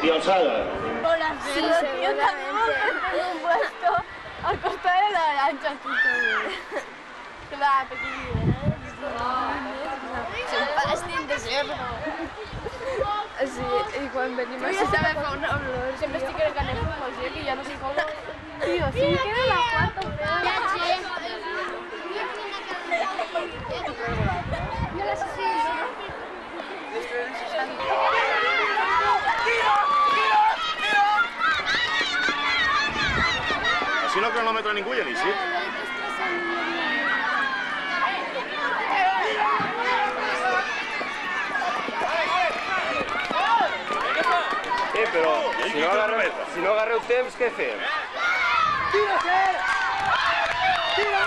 Diosada. Hola, sí, seguramente. En un puesto al costado de la lancha, que va pequeñita, fàstic de cerdo. Sí, i quan venim així també fa una olor. Sempre estic que anem a Mosia, que ja no sé com... Tio, si em queda la quarta fea... Ja, sí. Jo la sé. Així no cronometra ningú, ja l'hi però si no agarreu temps, què fem? Tira, Tira!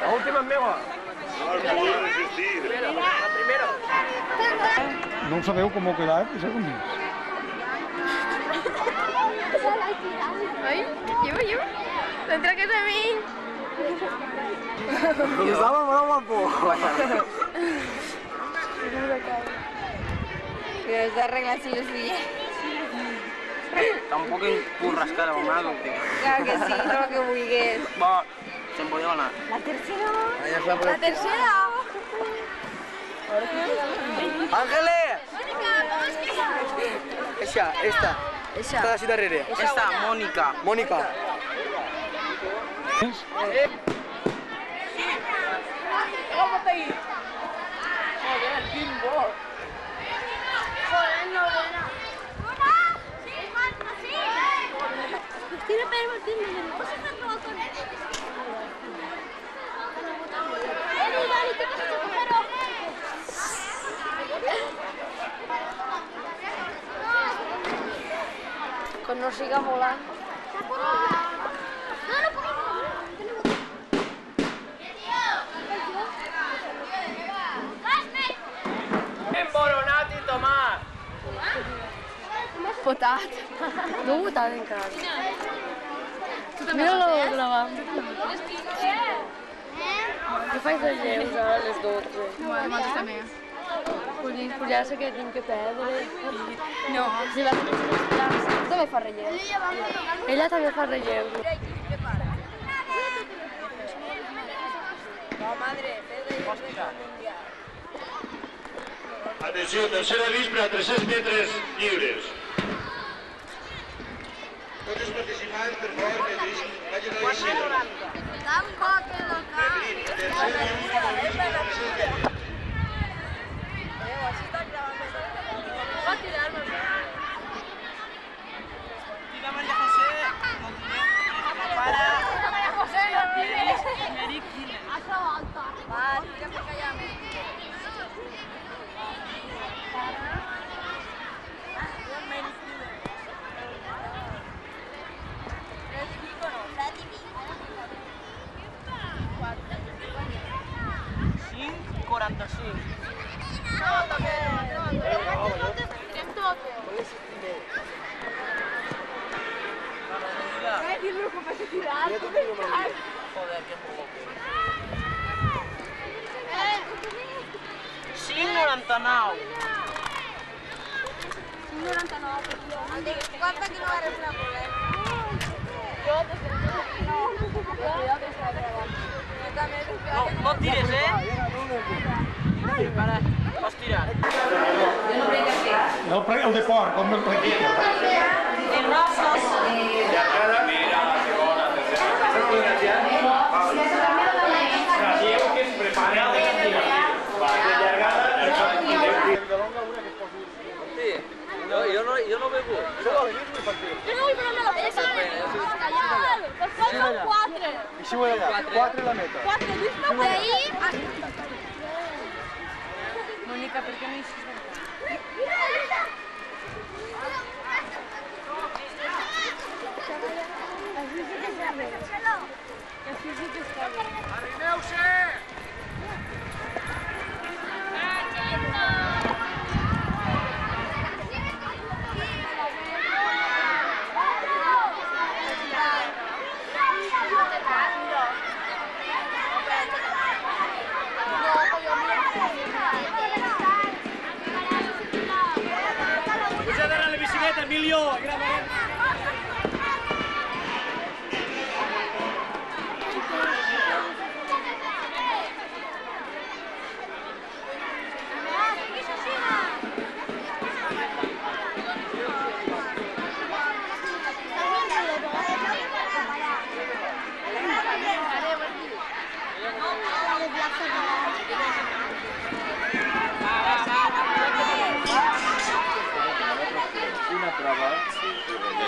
La última es meva. La primera. No sabeu com heu quedat, és algun dia? Ai, llevo. Entra a casa de mi. I estava molt guapo. Però has d'arreglar si els dies. Tampoc em puc rascar amb algo. Clar que sí, tot el que vulguis. Va, se'n podeu anar. La tercera! La tercera! Ángeles! Esta. Esta de així darrere. Esta, Mònica. Mònica. Agafat ahí! Joder, quin bo! Joder, no, buena. Tira per Martín, no se está probando con él. Dani, ¿qué pasa con tu perro? Quan no siga volant. Emboronat i tomat. Potat. No botat encara. Mira-lo gravant. Jo faig relleus ara a les 12. Nosaltres també. Pues ja sé que tinc que perdre. No. Si la també fa relleus. Ella també fa relleus. Atenció, tercera vespre a 300 metres lliures. Tots els participants, per favor, que vagin a l'eixida. Tampoc és el cap. Va tirar-me. Tira María José. Para. Maria José, no tires. Eric Gil. Altra volta. Va, tira per callar. Joder, qué juego. 5,99. 5,99. Quanta que no eres una problema? No tires, Para, pots tirar. El de porc, com el practica. El rossos. Jo no bevo. Això va venir muy partit. Jo no vull però me la pesa. Són 4. I si ho he allà? 4 a la meta. 4, vist no d'ahir? Mónica, ¿por qué no hiciste? Puja a la bicicleta, Emilio.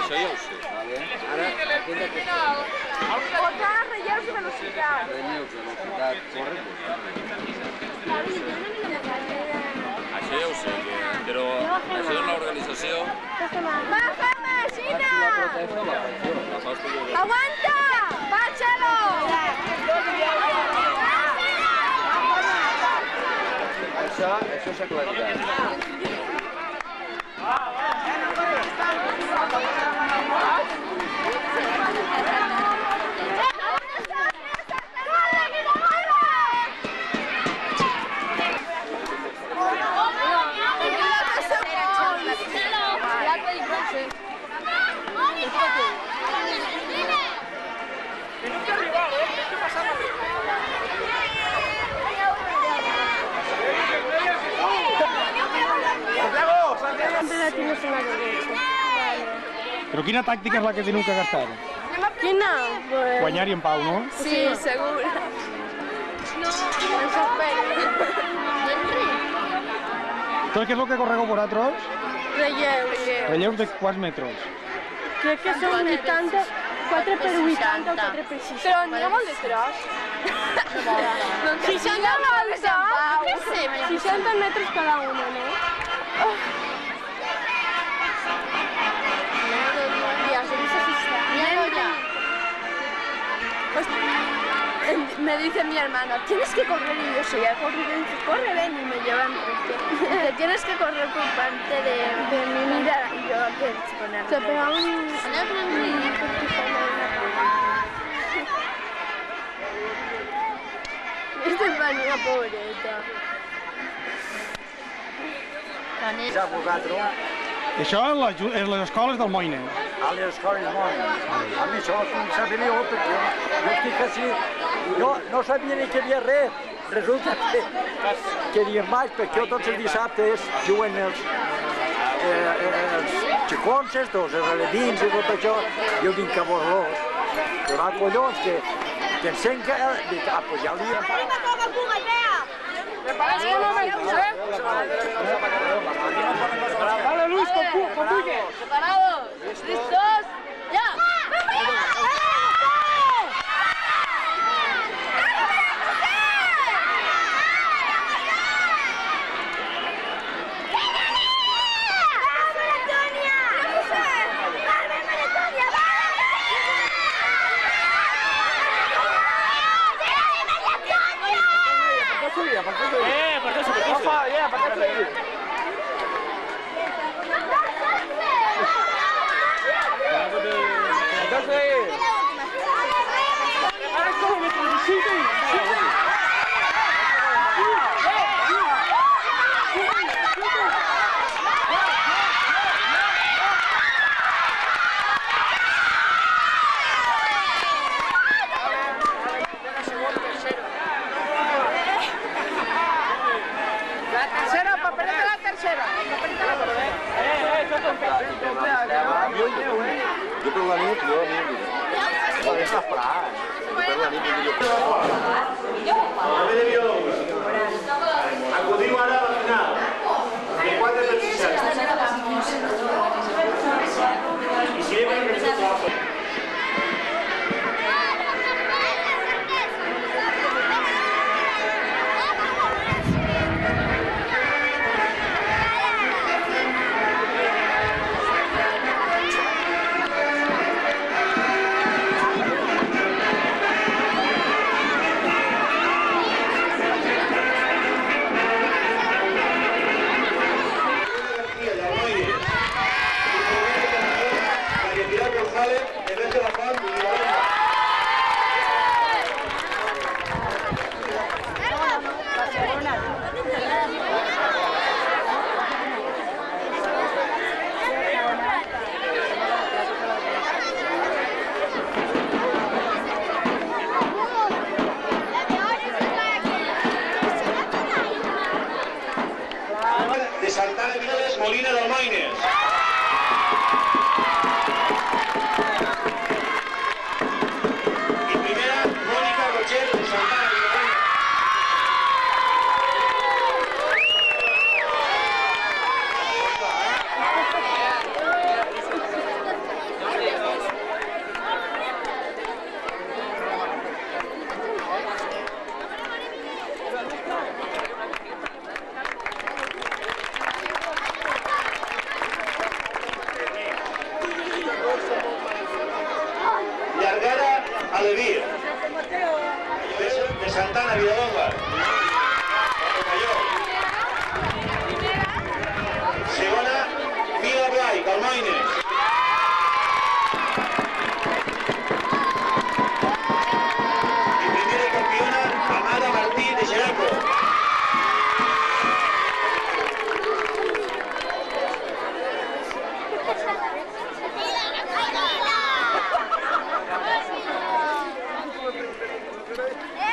Això ja ho sé. Ara, aquí hem de fer Posar relleus de velocitat. relleus de velocitat, corre. Això ja ho sé, però això és l'organització. Va, Fama, Xina! La Fausto jo... Aguanta! Va, Chelo! Això s'aclarirà. Però quina tàctica és la que teniu que gastar? Quina? Pues... Guanyar-hi en pau, no? Sí, segur. No, em sorprèn. Tot què és el que corregueu vosaltres? Relleus. Relleus de quants metres? Crec que són 80, 4 per 80 o 4 per 60. Però n'hi ha molt de tros. 60 volta? Què sé? 60 metres cada una, no? Me dice mi hermano, tienes que correr, y yo soy a correr, y dice, corre, ven, y me llevan, dice, tienes que correr por parte de mi mirada, y yo que exponer. Se pega un... Venia, pobreta. Ja vosaltres, Això és les escoles del Moine. a les escoles mones. A mi això em sabia jo, perquè jo estic així, jo no sabia ni que hi havia res. Resulta que hi baix, perquè jo tots els dissabtes juguen els xicons estos, els aledins i tot això, jo vinc a Borlós. Però va, collons, que encenc que... Dic, pues ja li... Dale, Luis, conduye. ¿Preparados? ¿Listos? ¡Ya! Jo per la nit, jo deixa esperar. Per la nit, Acudim ara a la final. De 4 per 60. I si hem de de Santana Viles, Molina del Moines. Y primera, Mónica Rocher de Santana Viles. Llargara Alevir, de Santana, Villalonga. Segona, Vila Blai, Calmoines. Y primera campeona, Amada Martí, de Xeraco.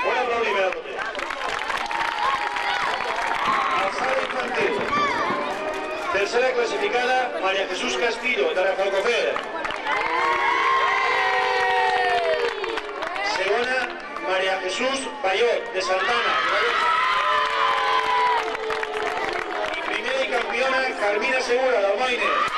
Un aplaudiment. Alçada infantil. Tercera clasificada, María Jesús Castillo, de Rafelcofer. Segona, María Jesús Bayot, de Santana. Y primera y campeona, Carmina Segura, de Almoines.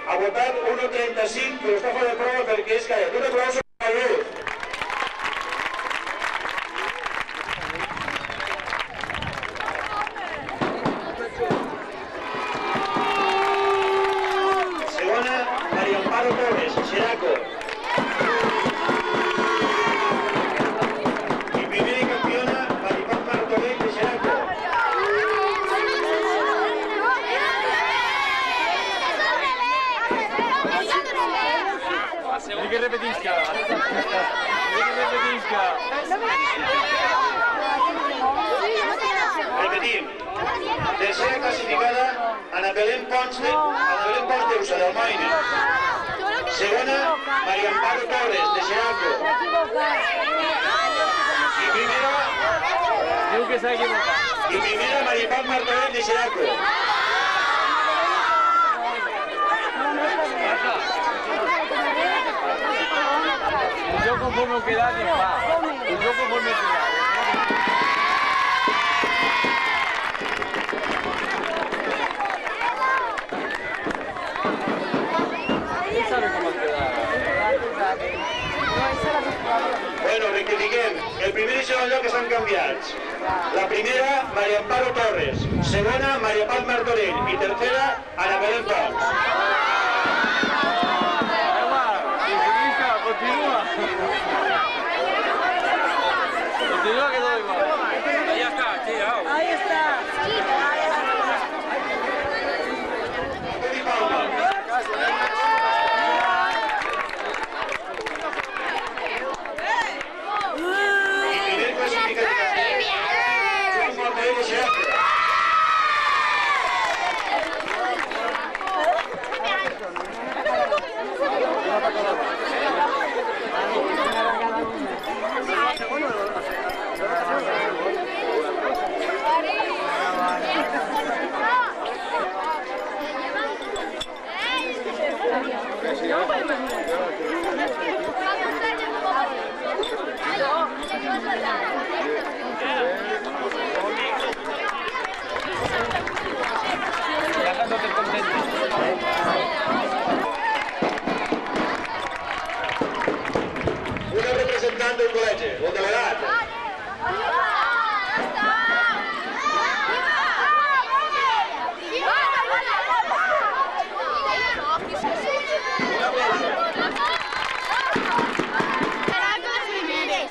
Ha votat 1.35, però està fora de prova perquè és callat. Un aplauso per Mariluz. Segona, María Amparo Torres, Xeraco. que repetisca. Repetim. Tercera classificada, Ana Belén Pons d'Eusa d'Almoina. Segona, María Amparo Torres, de Xeraco. I primera... Diu que s'ha equivocat. I primera, Maripaz Martorell, de Xeraco. Jo conforme heu quedat i fa. Jo conforme heu quedat. Qui sabe com heu quedat? Bueno, rectifiquem. El primer i segon lloc estan canviats. La primera, María Amparo Torres. Segona, María Paz Martorell. I tercera, Ana Belén Pons. Continúa que todo igual. Ahí está, tío. Ahí está. Toni Palma. Primer classificat. Joan Martorell, de Xeraco. Dejándote contento. Una representant del col·legi, el delegat.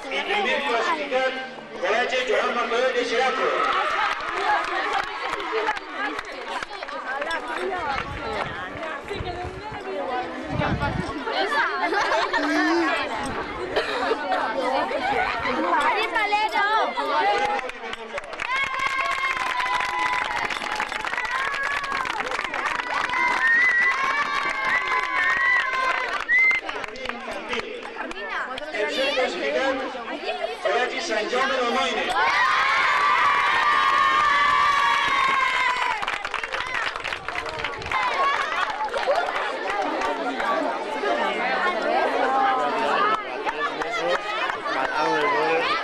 I primer classificat, col·legi Joan Martorell, de Xeraco. Tercer classificat, col·legi Sant Jaume d'Almoina.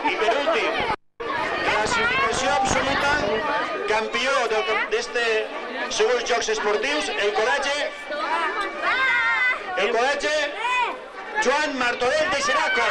I per últim, classificació absoluta, campió d'estos segons Jocs Esportius, el col·legi Joan Martorell, de Xeraco.